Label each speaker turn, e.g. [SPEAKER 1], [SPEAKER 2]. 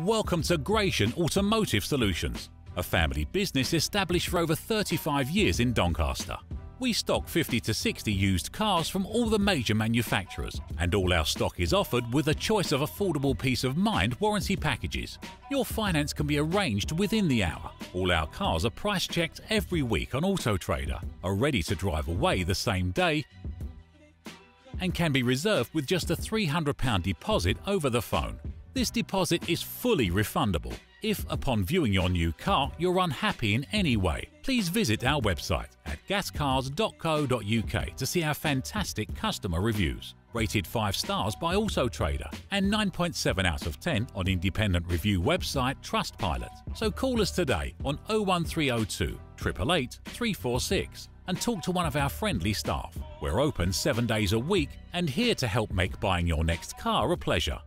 [SPEAKER 1] Welcome to Gratian Automotive Solutions, a family business established for over 35 years in Doncaster. We stock 50 to 60 used cars from all the major manufacturers, and all our stock is offered with a choice of affordable peace of mind warranty packages. Your finance can be arranged within the hour. All our cars are price checked every week on Auto Trader, are ready to drive away the same day, and can be reserved with just a £300 deposit over the phone. This deposit is fully refundable. If, upon viewing your new car, you're unhappy in any way, please visit our website at gascars.co.uk to see our fantastic customer reviews. Rated 5 stars by Auto Trader and 9.7 out of 10 on independent review website Trustpilot. So call us today on 01302 888 346 and talk to one of our friendly staff. We're open 7 days a week and here to help make buying your next car a pleasure.